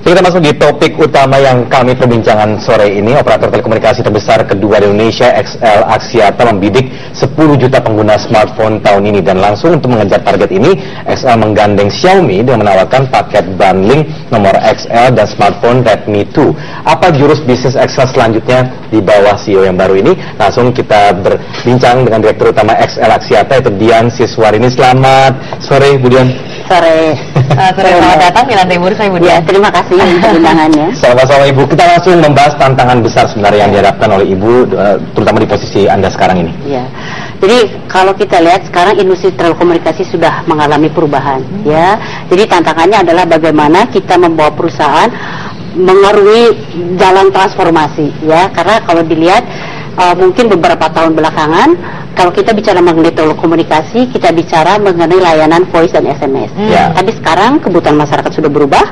Kita masuk di topik utama yang kami perbincangan sore ini. Operator telekomunikasi terbesar kedua di Indonesia, XL Axiata, membidik 10 juta pengguna smartphone tahun ini. Dan langsung untuk mengejar target ini, XL menggandeng Xiaomi dengan menawarkan paket bundling nomor XL dan smartphone Redmi 2. Apa jurus bisnis XL selanjutnya di bawah CEO yang baru ini? Langsung kita berbincang dengan Direktur Utama XL Axiata, yaitu Dian Siswarini. Selamat sore, Bu Dian. Sore. Selamat datang di Lantai Bursa, Ibu Dian. Ya, terima kasih untuk undangannya. Sama-sama Ibu. Kita langsung membahas tantangan besar sebenarnya yang dihadapkan oleh Ibu, terutama di posisi Anda sekarang ini. Ya. Jadi kalau kita lihat sekarang industri telekomunikasi sudah mengalami perubahan, ya. Jadi tantangannya adalah bagaimana kita membawa perusahaan mengarungi jalan transformasi, ya. Karena kalau dilihat mungkin beberapa tahun belakangan, kalau kita bicara mengenai telekomunikasi, kita bicara mengenai layanan voice dan SMS. Tapi sekarang kebutuhan masyarakat sudah berubah.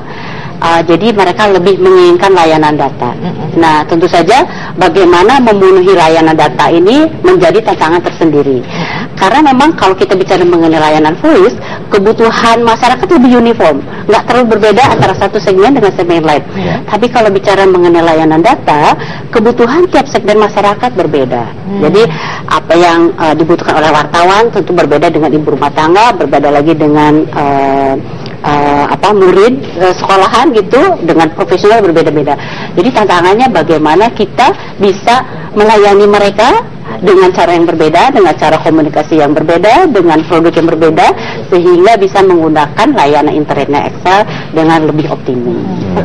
Jadi mereka lebih menginginkan layanan data. Nah, tentu saja bagaimana memenuhi layanan data ini menjadi tantangan tersendiri. Karena memang kalau kita bicara mengenai layanan voice, kebutuhan masyarakat lebih uniform, nggak terlalu berbeda antara satu segmen dengan segmen lain. Tapi kalau bicara mengenai layanan data, kebutuhan tiap segmen masyarakat berbeda. Jadi apa yang dibutuhkan oleh wartawan tentu berbeda dengan ibu rumah tangga, berbeda lagi dengan murid sekolahan gitu, dengan profesional berbeda-beda. Jadi tantangannya bagaimana kita bisa melayani mereka dengan cara yang berbeda, dengan cara komunikasi yang berbeda, dengan produk yang berbeda, sehingga bisa menggunakan layanan internetnya XL dengan lebih optimal.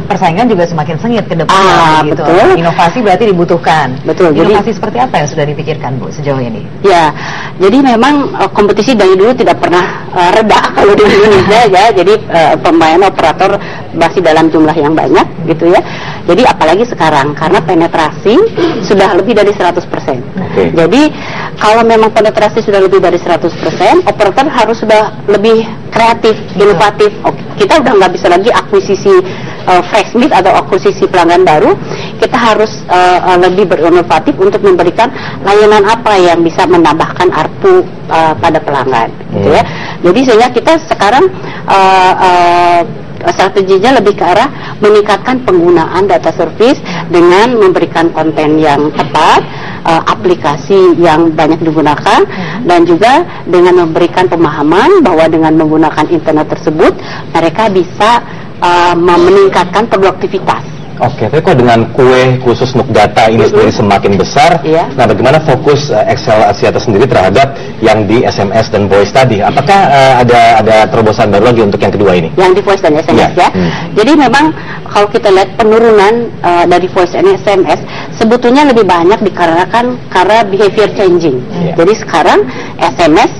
Persaingan juga semakin sengit ke depan, gitu. Betul. Inovasi berarti dibutuhkan. Betul. Inovasi seperti apa yang sudah dipikirkan, Bu, sejauh ini? Ya, jadi memang kompetisi dari dulu tidak pernah reda kalau di Indonesia, ya. Jadi pemain operator masih dalam jumlah yang banyak, gitu ya. Jadi apalagi sekarang karena penetrasi sudah lebih dari 100%. Jadi kalau memang penetrasi sudah lebih dari 100%, operator harus sudah lebih kreatif, inovatif. Kita udah nggak bisa lagi akuisisi fresh meat atau akuisisi pelanggan baru. Kita harus lebih berinovatif untuk memberikan layanan apa yang bisa menambahkan ARPU pada pelanggan, gitu ya. Jadi sehingga kita sekarang strateginya lebih ke arah meningkatkan penggunaan data service dengan memberikan konten yang tepat, aplikasi yang banyak digunakan, dan juga dengan memberikan pemahaman bahwa dengan menggunakan internet tersebut mereka bisa meningkatkan produktivitas. Oke, tapi kok dengan kue khusus untuk data ini sendiri semakin besar, nah bagaimana fokus XL Axiata sendiri terhadap yang di SMS dan voice tadi? Apakah ada terobosan baru lagi untuk yang kedua ini? Yang di voice dan SMS ya. Jadi memang kalau kita lihat penurunan dari voice dan SMS sebetulnya lebih banyak dikarenakan karena behavior changing. Jadi sekarang SMS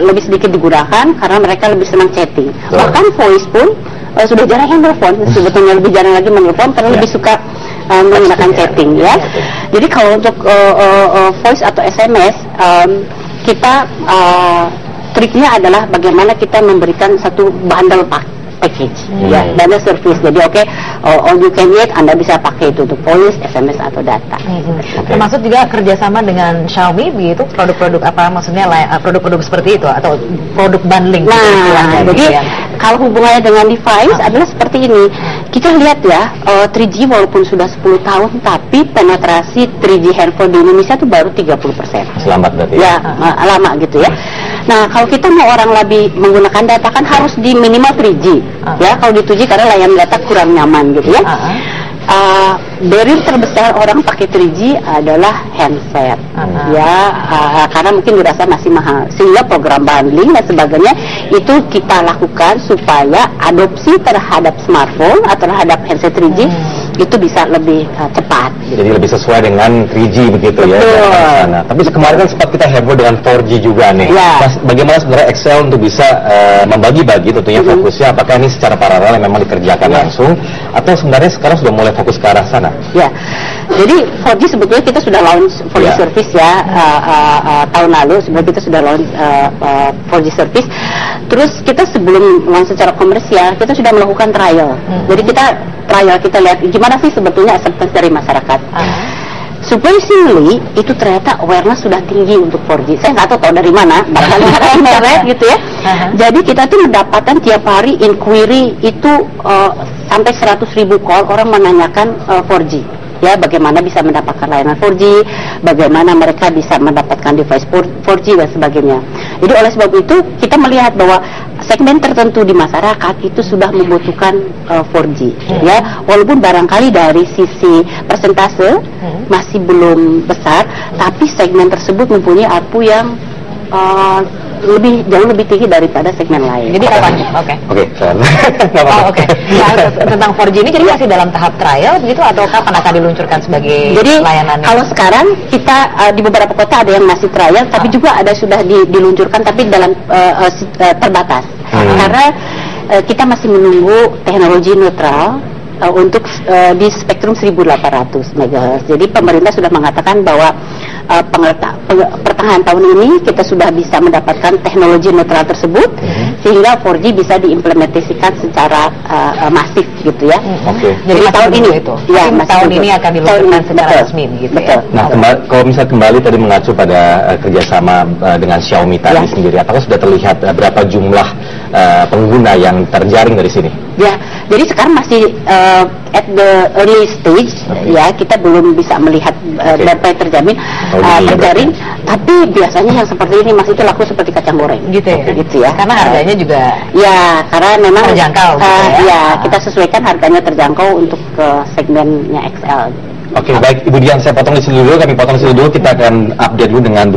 lebih sedikit digunakan karena mereka lebih senang chatting. Bahkan voice pun sudah jarang yang telepon, sebetulnya lebih jarang lagi menelpon karena lebih suka menggunakan chatting, ya. Jadi kalau untuk voice atau SMS, kita triknya adalah bagaimana kita memberikan satu bundle package, ya, bundle service. Jadi all you can eat, Anda bisa pakai itu untuk voice, SMS atau data. Termasuk juga kerjasama dengan Xiaomi, begitu produk-produk apa, maksudnya produk-produk seperti itu atau produk bundling. Nah, jadi kalau hubungannya dengan device adalah seperti ini. Kita lihat ya, 3G walaupun sudah 10 tahun, tapi penetrasi 3G handphone di Indonesia itu baru 30%. Selamat berarti. Ya, lama gitu ya. Nah, kalau kita mau orang lebih menggunakan data kan harus di minimal 3G. Ya, kalau di 2G karena layanan data kurang nyaman gitu ya. Barrier terbesar orang pakai 3G adalah handset, karena mungkin dirasa masih mahal, sehingga program bundling dan sebagainya itu kita lakukan supaya adopsi terhadap smartphone atau terhadap handset 3G itu bisa lebih cepat. Jadi lebih sesuai dengan 3G begitu. Betul. Ya. Tapi kemarin kan sempat kita heboh dengan 4G juga nih. Bagaimana sebenarnya XL untuk bisa membagi-bagi tentunya fokusnya? Apakah ini secara paralel yang memang dikerjakan langsung, atau sebenarnya sekarang sudah mulai fokus ke arah sana? Ya, jadi 4G sebetulnya kita sudah launch 4G service ya, tahun lalu sebenarnya kita sudah launch 4G service. Terus kita sebelum launch secara komersial kita sudah melakukan trial. Jadi kita lihat gimana sih sebetulnya acceptance dari masyarakat. surprisingly itu ternyata awareness sudah tinggi untuk 4G. Saya nggak tahu dari mana, barangkali dari internet gitu ya. Jadi kita tuh mendapatkan tiap hari inquiry itu sampai 100.000 call orang menanyakan 4G. Ya, bagaimana bisa mendapatkan layanan 4G, bagaimana mereka bisa mendapatkan device 4G dan sebagainya. Jadi oleh sebab itu kita melihat bahwa segmen tertentu di masyarakat itu sudah membutuhkan 4G. Ya, walaupun barangkali dari sisi persentase masih belum besar, tapi segmen tersebut mempunyai ARPU yang jauh lebih tinggi daripada segmen lain. Jadi kapan? Oke. Nah, tentang 4G ini jadi masih dalam tahap trial begitu atau kapan akan diluncurkan sebagai layanan? Kalau sekarang kita di beberapa kota ada yang masih trial, tapi juga ada sudah diluncurkan tapi dalam terbatas. Karena kita masih menunggu teknologi neutral untuk di spektrum 1800 MHz. Jadi pemerintah sudah mengatakan bahwa pertengahan tahun ini kita sudah bisa mendapatkan teknologi neutral tersebut sehingga 4G bisa diimplementasikan secara masif gitu ya. Jadi tahun ini itu. Ya, tahun ini akan diluncurkan secara resmi gitu ya. Nah, kalau misalnya kembali tadi mengacu pada kerjasama dengan Xiaomi tadi sendiri, apakah sudah terlihat berapa jumlah pengguna yang terjaring dari sini? Ya, jadi sekarang masih at the early stage, ya kita belum bisa melihat berapa yang terjaring, tapi biasanya yang seperti ini Mas itu laku seperti kacang goreng. Gitu ya. Karena harganya juga. Ya, karena memang terjangkau. Kita sesuaikan harganya terjangkau untuk segmennya XL. Oke, baik Ibu Dian, saya potong di sini dulu, kami potong di sini dulu, kita akan update dulu dengan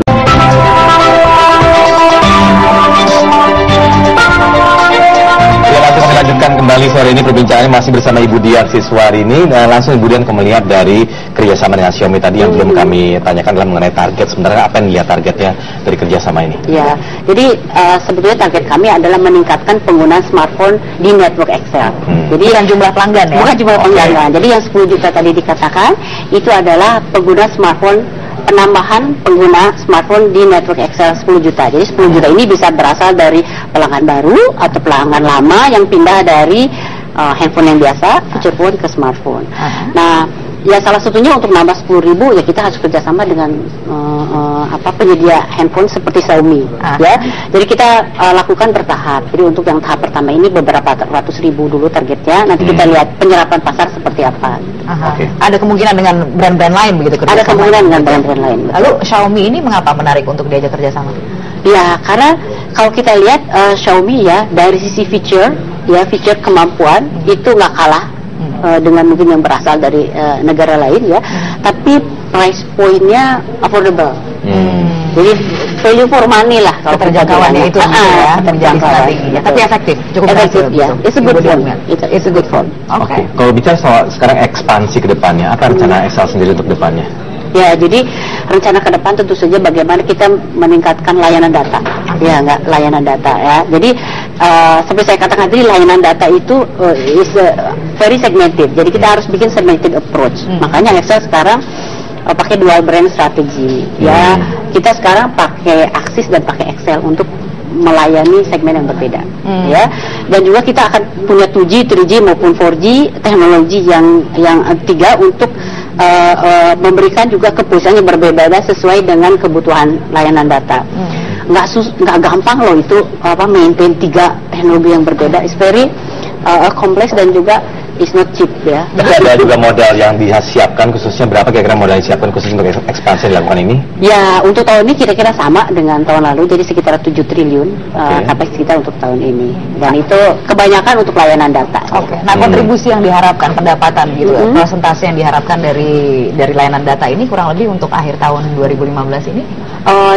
lanjutkan kembali sore ini perbincangannya masih bersama Ibu Dian Siswarini dan langsung Ibu Dian melihat dari kerjasama dengan Xiaomi tadi yang belum kami tanyakan adalah mengenai target. Sebenarnya apa yang dilihat targetnya dari kerjasama ini? Ya, jadi sebetulnya target kami adalah meningkatkan penggunaan smartphone di network XL. Jadi bukan jumlah pelanggan ya? Bukan jumlah pelanggan. Jadi yang 10 juta tadi dikatakan itu adalah pengguna smartphone, penambahan pengguna smartphone di network XL 10 juta. Jadi 10 juta ini bisa berasal dari pelanggan baru atau pelanggan lama yang pindah dari handphone yang biasa, feature phone ke smartphone. Nah, ya salah satunya untuk nambah 10.000 ya kita harus kerjasama dengan penyedia handphone seperti Xiaomi. Ya, jadi kita lakukan bertahap. Jadi untuk yang tahap pertama ini beberapa ratus ribu dulu targetnya. Nanti kita lihat penyerapan pasar seperti apa. Ada kemungkinan dengan brand-brand lain begitu kerjasama? Ada kemungkinan dengan brand-brand lain. Lalu Xiaomi ini mengapa menarik untuk diajak kerjasama? Ya, karena kalau kita lihat Xiaomi ya dari sisi feature kemampuan itu nggak kalah dengan mungkin yang berasal dari negara lain ya, tapi price point-nya affordable. Jadi value for money lah kalau terjangkauannya itu ya, terjangkauan. Tapi efektif, cukup efektif ya. It's a good phone. It's a good phone. Oke. Kalau bicara soal sekarang ekspansi ke depannya, apa rencana XL sendiri untuk depannya? Ya, jadi rencana ke depan tentu saja bagaimana kita meningkatkan layanan data. Ya, layanan data ya. Jadi seperti saya katakan tadi, layanan data itu is very segmented. Jadi kita harus bikin segmented approach. Makanya Excel sekarang pakai dual brand strategi. Ya, kita sekarang pakai Axis dan pakai Excel untuk melayani segmen yang berbeda. Ya. Dan juga kita akan punya 2G, 3G maupun 4G teknologi yang tiga untuk memberikan juga keputusan yang berbeda sesuai dengan kebutuhan layanan data. Nggak gampang loh itu maintain 3 teknologi yang berbeda. It's very kompleks dan juga is not cheap ya. Ada juga modal yang disiapkan khususnya, berapa kira-kira modal yang disiapkan khusus untuk ekspansi dilakukan ini? Ya, untuk tahun ini kira-kira sama dengan tahun lalu, jadi sekitar 7 triliun capex kita untuk tahun ini. Dan itu kebanyakan untuk layanan data. Nah, kontribusi yang diharapkan, pendapatan gitu, persentase yang diharapkan dari layanan data ini kurang lebih untuk akhir tahun 2015 ini?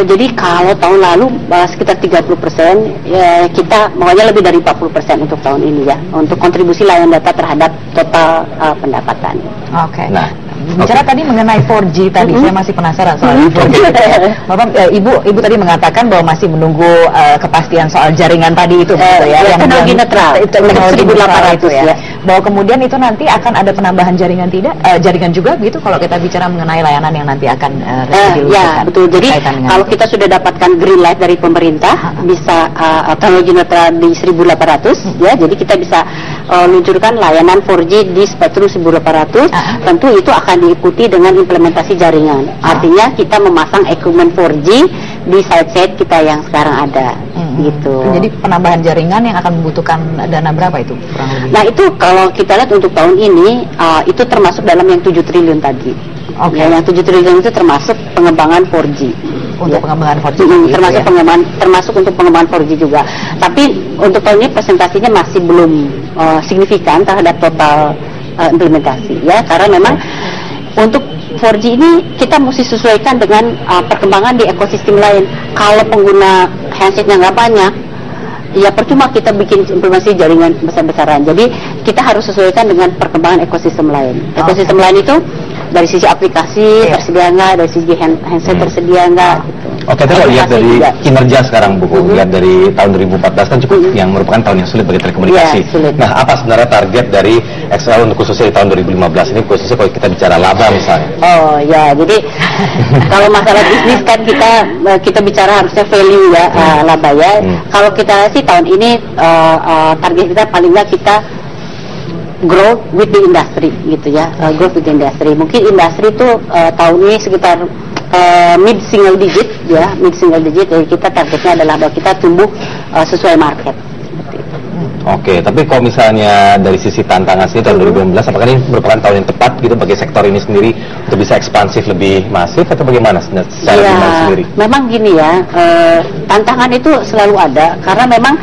Jadi kalau tahun lalu sekitar 30%, ya, kita maunya lebih dari 40% untuk tahun ini ya, untuk kontribusi layanan data terhadap total pendapatan. Nah, bicara tadi mengenai 4G tadi, saya masih penasaran soal 4G. Bapak, Ibu tadi mengatakan bahwa masih menunggu kepastian soal jaringan tadi itu, ya, teknologi netral, teknologi 1800 ya. bahwa kemudian itu nanti akan ada penambahan jaringan jaringan juga gitu kalau kita bicara mengenai layanan yang nanti akan ya betul. Jadi kalau kita sudah dapatkan green light dari pemerintah bisa teknologi neutral di 1800 ya, jadi kita bisa luncurkan layanan 4G di spektrum 1800. Tentu itu akan diikuti dengan implementasi jaringan. Artinya kita memasang equipment 4G di site-site kita yang sekarang ada. Gitu. Jadi penambahan jaringan yang akan membutuhkan dana berapa itu kurang lebih? Nah itu kalau kita lihat untuk tahun ini itu termasuk dalam yang 7 triliun tadi. Ya, yang 7 triliun itu termasuk pengembangan 4G. Untuk pengembangan 4G termasuk termasuk untuk pengembangan 4G juga. Tapi untuk tahun ini presentasinya masih belum signifikan terhadap total implementasi ya, karena memang untuk 4G ini kita mesti sesuaikan dengan perkembangan di ekosistem lain. Kalau pengguna handsetnya nggak banyak, ya percuma kita bikin implementasi jaringan besar-besaran. Jadi kita harus sesuaikan dengan perkembangan ekosistem lain. Ekosistem lain itu dari sisi aplikasi tersedia nggak, dari sisi handset tersedia nggak gitu. Oke, kita lihat dari kinerja sekarang Bu, lihat dari tahun 2014 kan cukup yang merupakan tahun yang sulit bagi telekomunikasi. Nah, apa sebenarnya target dari XL untuk khususnya di tahun 2015 ini, khususnya kalau kita bicara laba misalnya? Oh ya, jadi kalau masalah bisnis kan kita bicara harusnya value ya, laba ya. Kalau kita sih tahun ini target kita paling nggak kita grow with the industry gitu ya, growth with the industry. Mungkin industri itu tahun ini sekitar mid single digit ya, mid single digit. Jadi kita targetnya adalah bahwa kita tumbuh sesuai market. Oke, tapi kalau misalnya dari sisi tantangan sendiri tahun 2015, apakah ini merupakan tahun yang tepat gitu bagi sektor ini sendiri untuk bisa ekspansif lebih masif atau bagaimana secara sendiri? Memang gini ya, tantangan itu selalu ada karena memang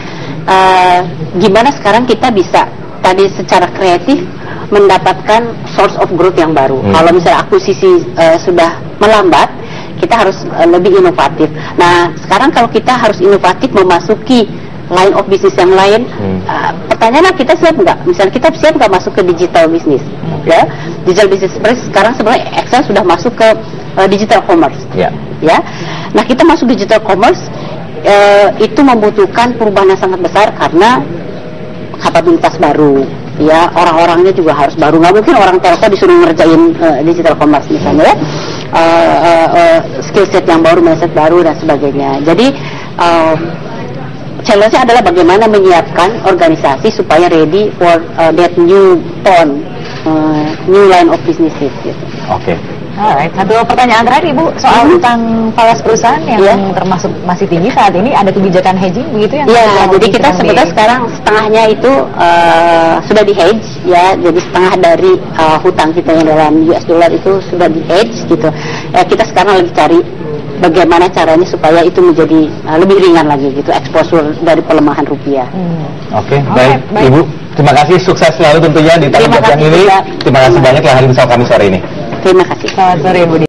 gimana sekarang kita bisa tadi secara kreatif mendapatkan source of growth yang baru. Kalau misalnya akuisisi sudah melambat, kita harus lebih inovatif. Nah, sekarang kalau kita harus inovatif memasuki line of business yang lain, pertanyaannya kita siap nggak? Misalnya kita siap nggak masuk ke digital business? Ya, digital business sekarang sebenarnya Excel sudah masuk ke digital commerce. Ya. Nah, kita masuk digital commerce itu membutuhkan perubahan yang sangat besar karena kapabilitas baru. Ya, orang-orangnya juga harus baru. Nggak mungkin orang telco disuruh ngerjain digital commerce misalnya ya. Skill set yang baru, mindset baru dan sebagainya. Jadi challenge-nya adalah bagaimana menyiapkan organisasi supaya ready for that new tone, new line of business gitu. Oke. Alright, satu pertanyaan terakhir Ibu soal utang falas perusahaan yang termasuk masih tinggi saat ini, ada kebijakan hedging begitu yang jadi kita sebetulnya sekarang setengahnya itu sudah di hedge ya, jadi setengah dari hutang kita yang dalam US dollar itu sudah di hedge gitu. Kita sekarang lagi cari bagaimana caranya supaya itu menjadi lebih ringan lagi gitu, exposure dari pelemahan rupiah. Oke, baik Ibu, terima kasih, sukses selalu tentunya di tahun yang ini. Terima kasih banyak telah hadir bersama kami sore ini. Terima kasih. Selamat sore Bu.